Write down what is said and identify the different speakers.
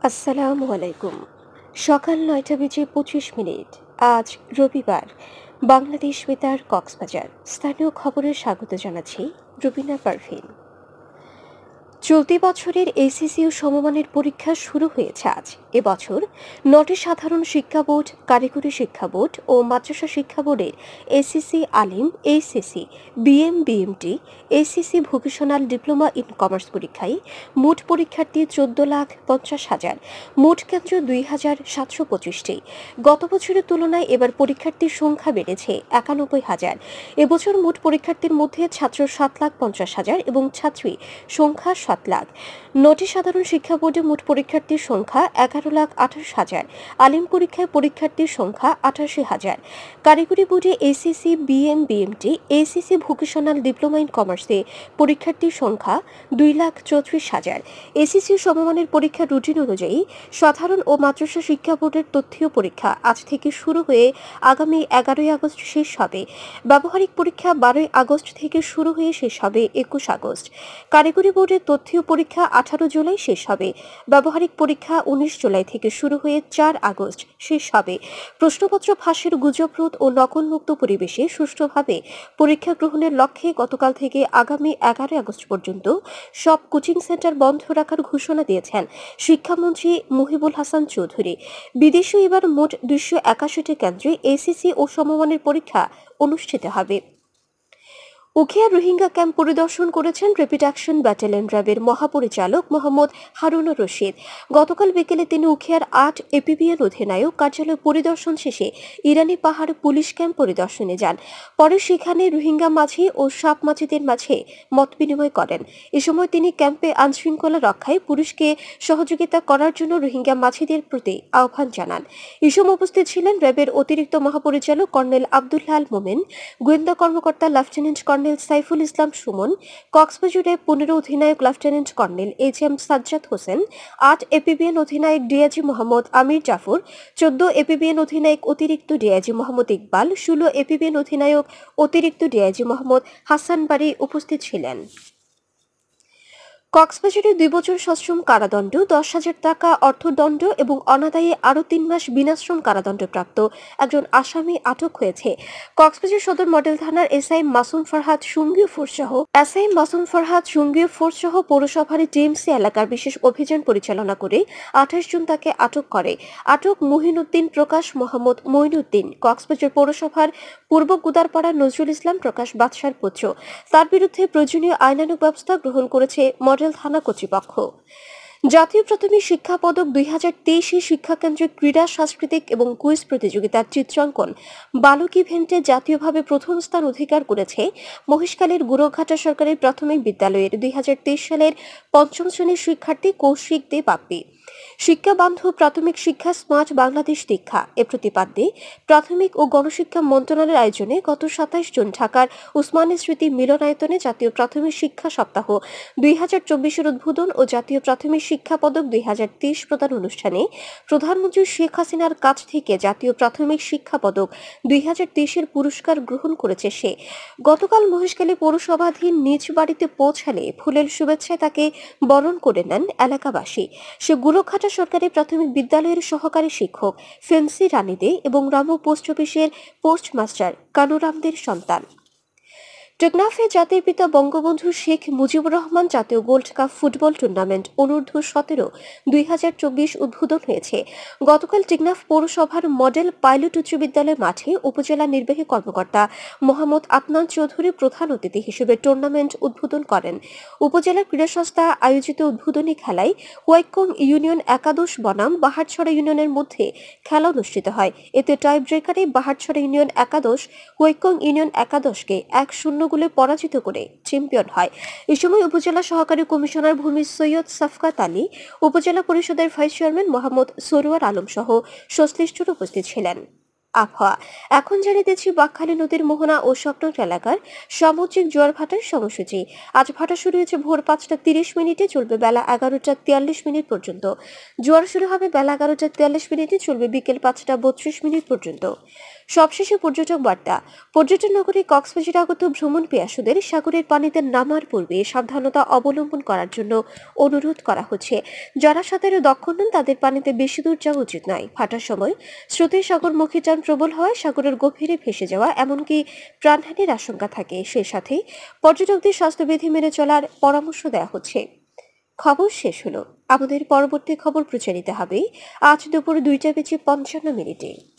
Speaker 1: আসসালামু আলাইকুম। সকাল ৯টা বেজে ২৫ মিনিট। আজ রবিবার। বাংলাদেশ বেতার কক্সবাজার স্থানীয় খবরে স্বাগত জানাচ্ছি রুবিনা পারভিন। চলতি বছরের এসএসসি ও সমমানের পরীক্ষা শুরু হয়েছে আজ। এবছর ৯টি সাধারণ শিক্ষা বোর্ড, কারিগরি শিক্ষা বোর্ড ও মাদ্রাসা শিক্ষা বোর্ডের SSC Alim, HSC, BM, BMT, SSC vocational diploma in commerce পরীক্ষায় মোট পরীক্ষার্থী ১৪,৫০,০০০, মোট কেন্দ্র ২,৭২৫টি। গত বছরের তুলনায় এবার পরীক্ষার্থীর সংখ্যা বেড়েছে ৯১,০০০। এবছর মোট পরীক্ষার্থীর মধ্যে ছাত্র ৭,৫০,০০০ এবং ছাত্রী সংখ্যা ৭ লাখ। ৯টি সাধারণ শিক্ষা বোর্ডে মোট পরীক্ষার্থীর সংখ্যা ১১,২৮,০০০। আলিম পরীক্ষায় পরীক্ষার্থীর সংখ্যা ৮৮,০০০। কারিগরি বোর্ডে SSC, BM, BMT, SSC vocational diploma in কমার্সে পরীক্ষার্থীর সংখ্যা 2,34,০০০। এসএসসি সমমানের পরীক্ষার রুটিন অনুযায়ী সাধারণ ও মাদ্রাসা শিক্ষা বোর্ডের তথ্যীয় পরীক্ষা আজ থেকে শুরু হয়ে আগামী ১১ই আগস্ট শেষ হবে। ব্যবহারিক পরীক্ষা ১২ই আগস্ট থেকে শুরু হয়ে শেষ হবে ২১ আগস্ট। কারিগরি বোর্ডের তথ্যীয় পরীক্ষা ১৮ জুলাই শেষ হবে। ব্যবহারিক পরীক্ষা ১৯ জুলাই থেকে শুরু হয়ে ৪ আগস্ট শেষ হবে। প্রশ্নপত্র ফাঁসের গুজবরোধ ও নকলমুক্ত পরিবেশে সুষ্ঠুভাবে পরীক্ষা গ্রহণের লক্ষ্যে গতকাল থেকে আগামী ১১ আগস্ট পর্যন্ত সব কোচিং সেন্টার বন্ধ রাখার ঘোষণা দিয়েছেন শিক্ষামন্ত্রী মুহিবুল হাসান চৌধুরী। বিদেশে এবার মোট ২৮১টি কেন্দ্রে এসএসসি ও সমমানের পরীক্ষা অনুষ্ঠিত হবে। উখিয়ার রোহিঙ্গা ক্যাম্প পরিদর্শন করেছেন র্যাপিড অ্যাকশন ব্যাটালিয়ন র্যাবের মহাপরিচালক মোহাম্মদ হারুনুর রশিদ। গতকাল বিকেলে তিনি উখিয়ার ৮ এপিবিএন অধিনায়ক কার্যালয় পরিদর্শন শেষে ইরানি পাহাড় পুলিশ ক্যাম্প পরিদর্শনে যান। পরে সেখানে রোহিঙ্গা মাঝি ও সাপ মাঝিদের মাঝে মত বিনিময় করেন। এ সময় তিনি ক্যাম্পে আইনশৃঙ্খলা রক্ষায় পুলিশকে সহযোগিতা করার জন্য রোহিঙ্গা মাঝিদের প্রতি আহ্বান জানান। এ সময় উপস্থিত ছিলেন র্যাবের অতিরিক্ত মহাপরিচালক কর্নেল আব্দুল্লাহ আল মোমেন, গোয়েন্দা কর্মকর্তা লেফটেন্যান্ট কর্নেল সাইফুল ইসলাম সুমন, কক্সবাজারে ১৫ অধিনায়ক lieutenant colonel HM. Sajjad Hossain, ৮ APBN অধিনায়ক ডিআইজি মোহাম্মদ আমির জাফর, ১৪ এপিবিএন অধিনায়ক অতিরিক্ত ডিআইজি মোহাম্মদ ইকবাল, ১৬ এপিবিএন অধিনায়ক অতিরিক্ত ডিআইজি মোহাম্মদ হাসান বারী উপস্থিত ছিলেন। কক্সবাজারে ২ বছর সশ্রম কারাদণ্ড, ১০,০০০ টাকা অর্থদণ্ড এবং অনাদায়ে আরও ৩ মাস বিনাশ্রম কারাদণ্ডপ্রাপ্ত একজন আসামি আটক হয়েছে। কক্সবাজার সদর মডেল থানার এসআই মাসুম ফরহাদ সঙ্গীয় ফোর্স সহ পৌরসভার টিএমসি এলাকার বিশেষ অভিযান পরিচালনা করে ২৮ জুন তাকে আটক করে। আটক মুহিনুদ্দিন প্রকাশ মোহাম্মদ মঈনুদ্দিন কক্সবাজার পৌরসভার পূর্ব গুদারপাড়া নজরুল ইসলাম প্রকাশ বাদশার পুত্র। তার বিরুদ্ধে প্রয়োজনীয় আইনানুগ ব্যবস্থা গ্রহণ করেছে মডেল থানা কর্তৃপক্ষ। জাতীয় প্রাথমিক শিক্ষা পদক ২০২৩ শিক্ষাকেন্দ্রিক ক্রীড়া, সাংস্কৃতিক এবং কুইজ প্রতিযোগিতার চিত্রাঙ্কন বালক ইভেন্টে জাতীয়ভাবে প্রথম স্থান অধিকার করেছে মহেশখালীর গুরুঘাটা সরকারি প্রাথমিক বিদ্যালয়ের ২০২৩ সালের ৫ম শ্রেণীর শিক্ষার্থী কৌশিক দে বাপ্পি। শিক্ষা বান্ধব প্রাথমিক শিক্ষা স্মার্ট বাংলাদেশ দীক্ষা এ প্রতিপাদ্যে প্রাথমিক ও গণশিক্ষা মন্ত্রণালয়ের আয়োজনে গত ২৭ জুন ঢাকার উসমানী স্মৃতি মিলনায়তনে জাতীয় প্রাথমিক শিক্ষা সপ্তাহ ২০২৪-এর উদ্বোধন ও জাতীয় প্রাথমিক শিক্ষা পদক ২০২৩ প্রদান অনুষ্ঠানে প্রধানমন্ত্রী শেখ হাসিনার কাছ থেকে জাতীয় প্রাথমিক শিক্ষা পদক ২০২৩-এর পুরস্কার গ্রহণ করেছে সে। গতকাল মহেশখালী পৌরসভাধীন নিজ বাড়িতে পৌঁছালে ফুলের শুভেচ্ছায় তাকে বরণ করে নেন এলাকাবাসী। সে গুরুঘাটা সরকারি প্রাথমিক বিদ্যালয়ের সহকারী শিক্ষক ফেন্সি রানী দে এবং রামু পোস্ট অফিসের পোস্টমাস্টার কানুরামদের সন্তান। টেকনাফে জাতির পিতা বঙ্গবন্ধু শেখ মুজিবুর রহমান জাতীয় গোল্ড কাপ ফুটবল টুর্নামেন্ট অনূর্ধ্ব-১৭ ২০২৪ উদ্বোধন হয়েছে। গতকাল টেকনাফ পৌরসভার মডেল পাইলট উচ্চ বিদ্যালয় মাঠে উপজেলা নির্বাহী কর্মকর্তা মোহাম্মদ আদনান চৌধুরী প্রধান অতিথি হিসেবে টুর্নামেন্ট উদ্বোধন করেন। উপজেলা ক্রীড়া সংস্থা আয়োজিত উদ্বোধনী খেলায় হুয়াইকং ইউনিয়ন একাদশ বনাম বাহারছড়া ইউনিয়নের মধ্যে খেলা অনুষ্ঠিত হয়। এতে টাই ব্রেকারে বাহারছড়া ইউনিয়ন একাদশ হুয়াইকং ইউনিয়ন একাদশকে ১-০ গোলে পরাজিত করে চ্যাম্পিয়ন হয়। এ সময় উপজেলা সহকারী কমিশনার ভূমি সৈয়দ সাফকাত আলী, উপজেলা পরিষদের ভাইস চেয়ারম্যান মোহাম্মদ সরোয়ার আলম সহ সংশ্লিষ্টরা উপস্থিত ছিলেন। আবহাওয়া। এখন জানিয়ে দিচ্ছি বাঁকখালী নদীর মোহনা ও স্বপ্নট এলাকার সামুদ্রিক জোয়ার ভাটার সময়সূচি। আজ ভাটা শুরু হয়েছে ভোর 5টা 30 মিনিটে, চলবে বেলা 11টা 43 মিনিট পর্যন্ত। জোয়ার শুরু হবে বেলা 11টা 43 মিনিটে, চলবে বিকেল 5টা 32 মিনিট পর্যন্ত। সবশেষে পর্যটক বার্তা। পর্যটন নগরী কক্সবাজারে আগত ভ্রমণ পিয়াসুদের সাগরের পানিতে নামার পূর্বে সাবধানতা অবলম্বন করার জন্য অনুরোধ করা হচ্ছে। যারা সাঁতারে দক্ষ নন তাদের পানিতে বেশি দূর যাওয়া উচিত নয়। ভাটার সময় স্রোতের সাগরমুখী টান প্রবল হয়, সাগরের গভীরে ভেসে যাওয়া এমনকি প্রাণহানির আশঙ্কা থাকে। সেই সাথে পর্যটকদের স্বাস্থ্যবিধি মেনে চলার পরামর্শ দেওয়া হচ্ছে। খবর শেষ হলো। আমাদের পরবর্তী খবর প্রচারিত হবে আজ দুপুর 2টা বেজে 55 মিনিটে।